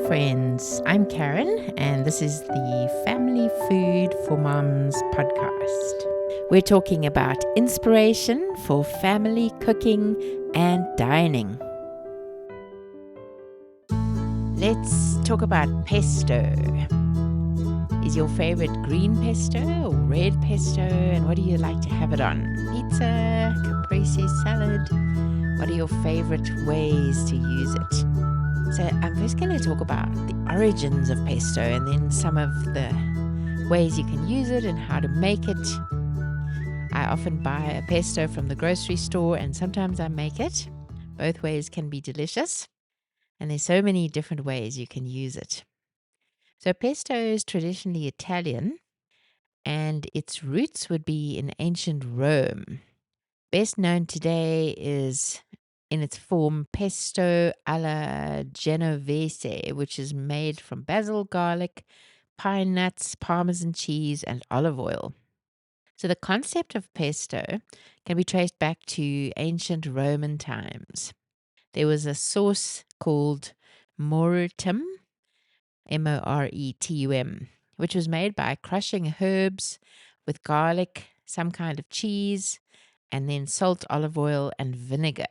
friends. I'm Karen, and this is the Family Food for Moms podcast. We're talking about inspiration for family cooking and dining. Let's talk about pesto. Is your favorite green pesto or red pesto? And what do you like to have it on? Pizza, caprese salad? What are your favorite ways to use it? So I'm first going to talk about the origins of pesto and then some of the ways you can use it and how to make it. I often buy a pesto from the grocery store and sometimes I make it. Both ways can be delicious. And there's so many different ways you can use it. So pesto is traditionally Italian and its roots would be in ancient Rome. Best known today is in its form pesto alla Genovese, which is made from basil, garlic, pine nuts, parmesan cheese, and olive oil. So the concept of pesto can be traced back to ancient Roman times. There was a sauce called moretum, moretum, which was made by crushing herbs with garlic, some kind of cheese, and then salt, olive oil, and vinegar.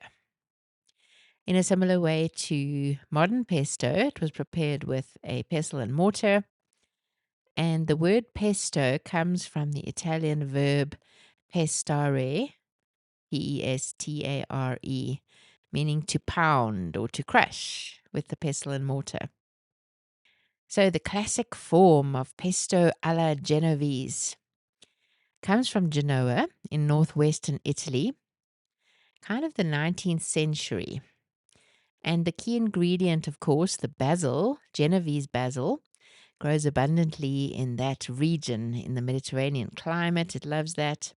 In a similar way to modern pesto, it was prepared with a pestle and mortar. And the word pesto comes from the Italian verb pestare, Pestare, meaning to pound or to crush with the pestle and mortar. So the classic form of pesto alla Genovese comes from Genoa in northwestern Italy, kind of the 19th century. And the key ingredient, of course, the basil, Genovese basil, grows abundantly in that region in the Mediterranean climate. It loves that.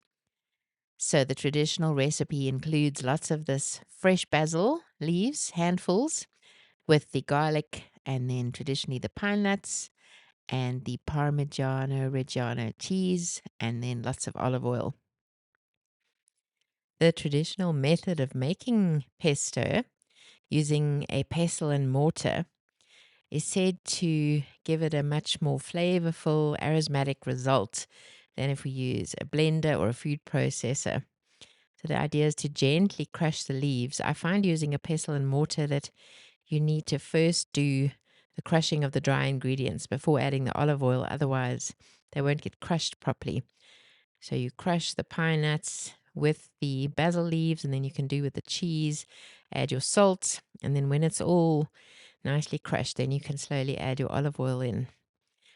So the traditional recipe includes lots of this fresh basil leaves, handfuls, with the garlic and then traditionally the pine nuts and the Parmigiano Reggiano cheese and then lots of olive oil. The traditional method of making pesto using a pestle and mortar is said to give it a much more flavorful, aromatic result than if we use a blender or a food processor. So the idea is to gently crush the leaves. I find using a pestle and mortar that you need to first do the crushing of the dry ingredients before adding the olive oil, otherwise they won't get crushed properly. So you crush the pine nuts with the basil leaves, and then you can do with the cheese, add your salt, and then when it's all nicely crushed, then you can slowly add your olive oil in.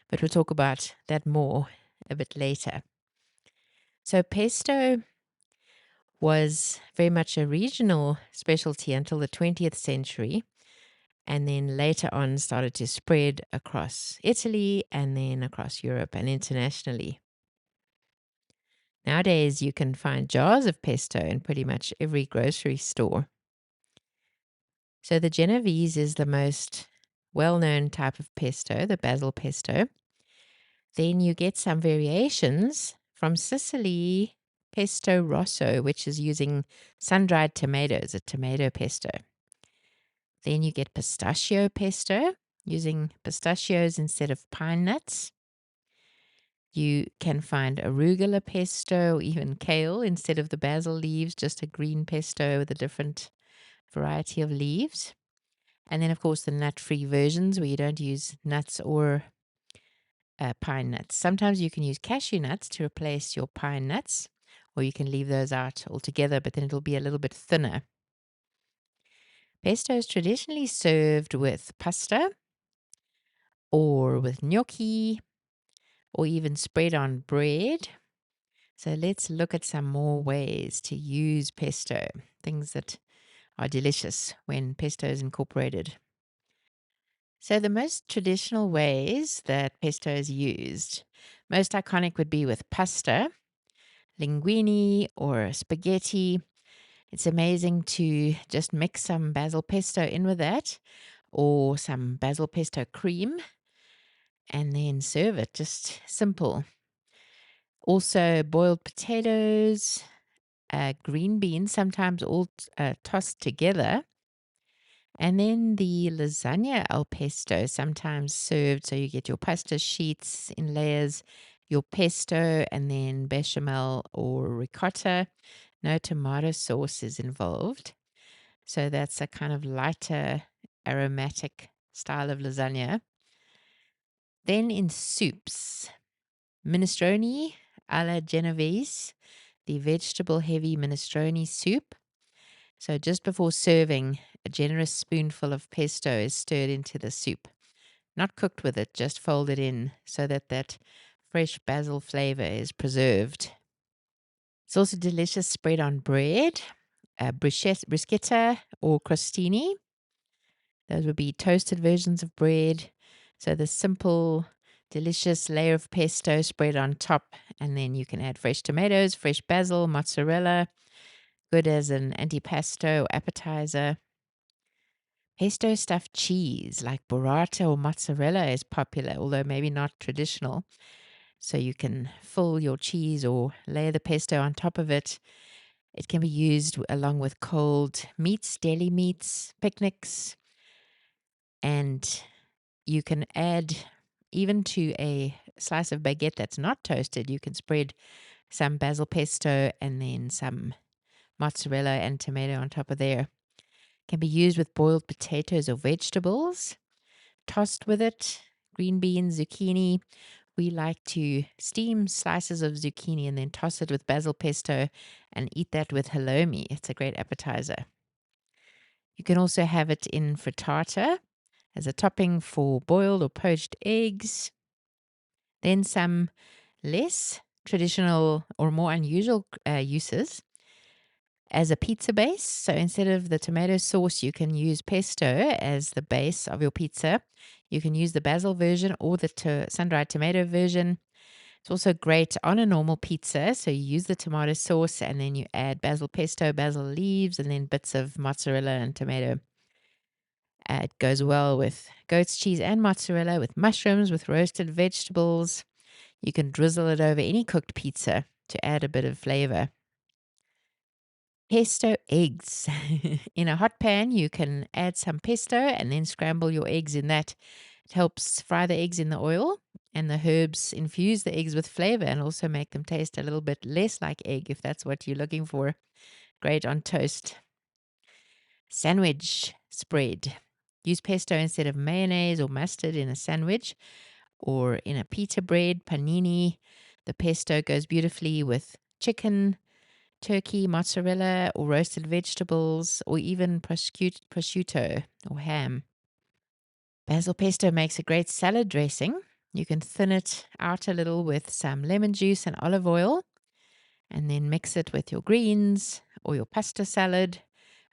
But we'll talk about that more a bit later. So pesto was very much a regional specialty until the 20th century, and then later on started to spread across Italy and then across Europe and internationally. Nowadays, you can find jars of pesto in pretty much every grocery store. So the Genovese is the most well-known type of pesto, the basil pesto. Then you get some variations from Sicily, pesto rosso, which is using sun-dried tomatoes, a tomato pesto. Then you get pistachio pesto, using pistachios instead of pine nuts. You can find arugula pesto or even kale instead of the basil leaves, just a green pesto with a different variety of leaves. And then, of course, the nut-free versions where you don't use nuts or pine nuts. Sometimes you can use cashew nuts to replace your pine nuts, or you can leave those out altogether, but then it'll be a little bit thinner. Pesto is traditionally served with pasta or with gnocchi or even spread on bread. So let's look at some more ways to use pesto, things that are delicious when pesto is incorporated. So the most traditional ways that pesto is used, most iconic would be with pasta, linguine or spaghetti. It's amazing to just mix some basil pesto in with that or some basil pesto cream and then serve it. Just simple. Also boiled potatoes, green beans, sometimes all tossed together, And then the lasagna al pesto, sometimes served. So you get your pasta sheets in layers, your pesto, and then bechamel or ricotta. No tomato sauce is involved. So that's a kind of lighter, aromatic style of lasagna. Then in soups, minestrone alla Genovese, the vegetable heavy minestrone soup. So just before serving, a generous spoonful of pesto is stirred into the soup. Not cooked with it, just folded in so that fresh basil flavor is preserved. It's also delicious spread on bread, bruschetta or crostini. Those would be toasted versions of bread. So the simple, delicious layer of pesto spread on top, and then you can add fresh tomatoes, fresh basil, mozzarella, good as an antipasto or appetizer. Pesto stuffed cheese like burrata or mozzarella is popular, although maybe not traditional. So you can fill your cheese or layer the pesto on top of it. It can be used along with cold meats, deli meats, picnics, and you can add even to a slice of baguette that's not toasted. You can spread some basil pesto and then some mozzarella and tomato on top of there. Can be used with boiled potatoes or vegetables, tossed with it, green beans, zucchini. We like to steam slices of zucchini and then toss it with basil pesto and eat that with halloumi. It's a great appetizer. You can also have it in frittata as a topping for boiled or poached eggs. Then some less traditional or more unusual uses as a pizza base. So instead of the tomato sauce, you can use pesto as the base of your pizza. You can use the basil version or the sun-dried tomato version. It's also great on a normal pizza. So you use the tomato sauce and then you add basil pesto, basil leaves, and then bits of mozzarella and tomato. It goes well with goat's cheese and mozzarella, with mushrooms, with roasted vegetables. You can drizzle it over any cooked pizza to add a bit of flavor. Pesto eggs. In a hot pan, you can add some pesto and then scramble your eggs in that. It helps fry the eggs in the oil, and the herbs infuse the eggs with flavor and also make them taste a little bit less like egg if that's what you're looking for. Great on toast. Sandwich spread. Use pesto instead of mayonnaise or mustard in a sandwich or in a pita bread, panini. The pesto goes beautifully with chicken, turkey, mozzarella, or roasted vegetables, or even prosciutto or ham. Basil pesto makes a great salad dressing. You can thin it out a little with some lemon juice and olive oil, and then mix it with your greens or your pasta salad,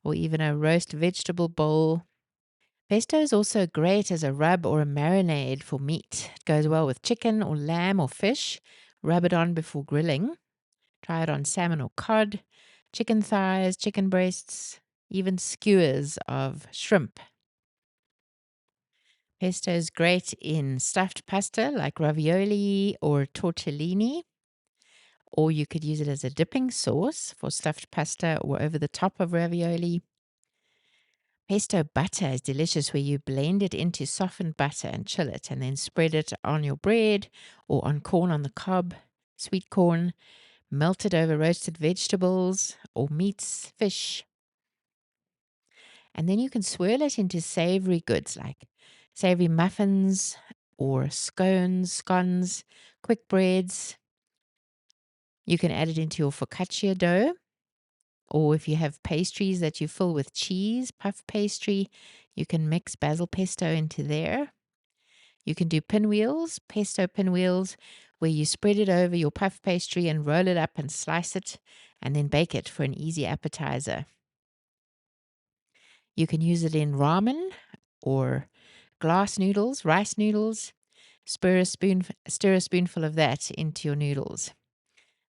or even a roast vegetable bowl. Pesto is also great as a rub or a marinade for meat. It goes well with chicken or lamb or fish. Rub it on before grilling. Try it on salmon or cod, chicken thighs, chicken breasts, even skewers of shrimp. Pesto is great in stuffed pasta like ravioli or tortellini, or you could use it as a dipping sauce for stuffed pasta or over the top of ravioli. Pesto butter is delicious, where you blend it into softened butter and chill it and then spread it on your bread or on corn on the cob, sweet corn, melt it over roasted vegetables or meats, fish. And then you can swirl it into savory goods like savory muffins or scones, quick breads. You can add it into your focaccia dough, or if you have pastries that you fill with cheese, puff pastry, you can mix basil pesto into there. You can do pinwheels, pesto pinwheels, where you spread it over your puff pastry and roll it up and slice it and then bake it for an easy appetizer. You can use it in ramen or glass noodles, rice noodles. Stir a spoonful of that into your noodles.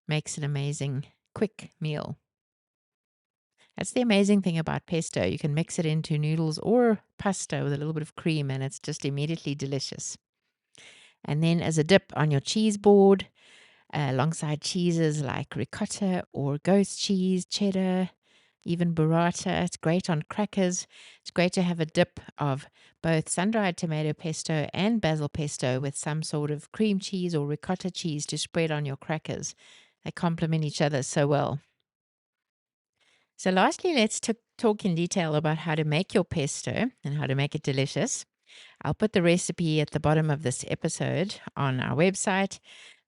Makes an amazing, quick meal. That's the amazing thing about pesto. You can mix it into noodles or pasta with a little bit of cream, and it's just immediately delicious. And then as a dip on your cheese board, alongside cheeses like ricotta or goat's cheese, cheddar, even burrata. It's great on crackers. It's great to have a dip of both sun-dried tomato pesto and basil pesto with some sort of cream cheese or ricotta cheese to spread on your crackers. They complement each other so well. So lastly, let's talk in detail about how to make your pesto and how to make it delicious. I'll put the recipe at the bottom of this episode on our website,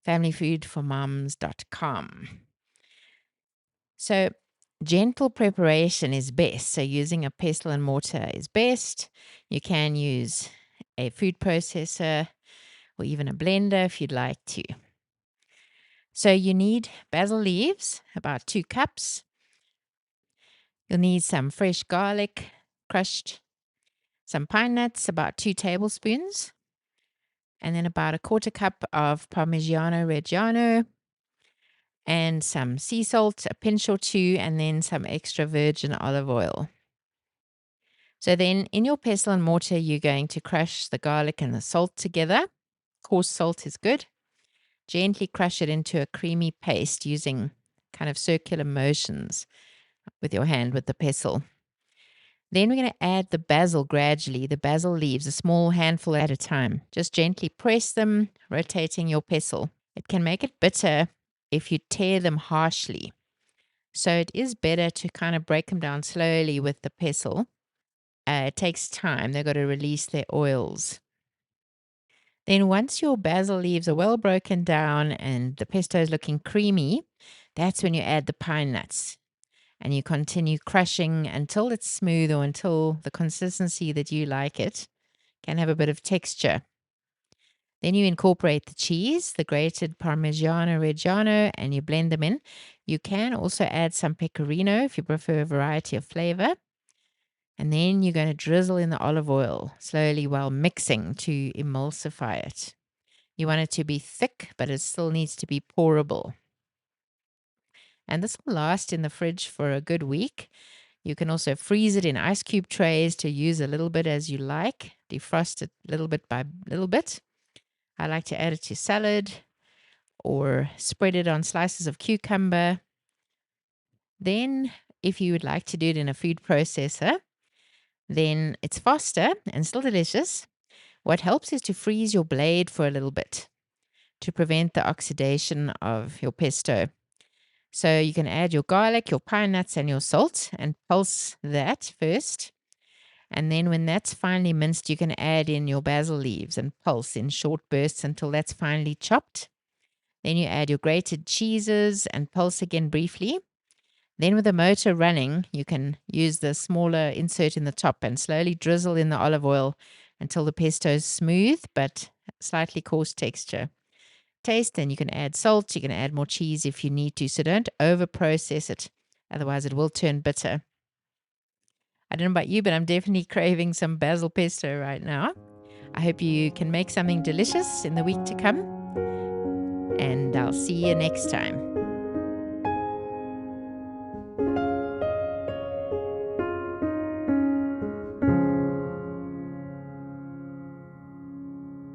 familyfoodformoms.com. So gentle preparation is best. So using a pestle and mortar is best. You can use a food processor or even a blender if you'd like to. So you need basil leaves, about 2 cups. You'll need some fresh garlic, crushed, some pine nuts, about 2 tablespoons, and then about 1/4 cup of Parmigiano Reggiano, and some sea salt, a pinch or two, and then some extra virgin olive oil. So then in your pestle and mortar, you're going to crush the garlic and the salt together. Coarse salt is good. Gently crush it into a creamy paste using kind of circular motions with your hand with the pestle. Then we're going to add the basil gradually, the basil leaves, a small handful at a time. Just gently press them, rotating your pestle. It can make it bitter if you tear them harshly. So it is better to kind of break them down slowly with the pestle. It takes time. They've got to release their oils. Then once your basil leaves are well broken down and the pesto is looking creamy, that's when you add the pine nuts. And you continue crushing until it's smooth or until the consistency that you like it can have a bit of texture. Then you incorporate the cheese, the grated Parmigiano Reggiano, and you blend them in. You can also add some pecorino if you prefer a variety of flavor. And then you're going to drizzle in the olive oil slowly while mixing to emulsify it. You want it to be thick, but it still needs to be pourable. And this will last in the fridge for a good week. You can also freeze it in ice cube trays to use a little bit as you like. Defrost it little bit by little bit. I like to add it to salad or spread it on slices of cucumber. Then, if you would like to do it in a food processor, then it's faster and still delicious. What helps is to freeze your blade for a little bit to prevent the oxidation of your pesto. So you can add your garlic, your pine nuts, and your salt and pulse that first. And then when that's finely minced, you can add in your basil leaves and pulse in short bursts until that's finely chopped. Then you add your grated cheeses and pulse again briefly. Then with the motor running, you can use the smaller insert in the top and slowly drizzle in the olive oil until the pesto is smooth but slightly coarse texture. Taste, and you can add salt, you can add more cheese if you need to. So don't over process it, otherwise it will turn bitter. I don't know about you, but I'm definitely craving some basil pesto right now. I hope you can make something delicious in the week to come, and I'll see you next time.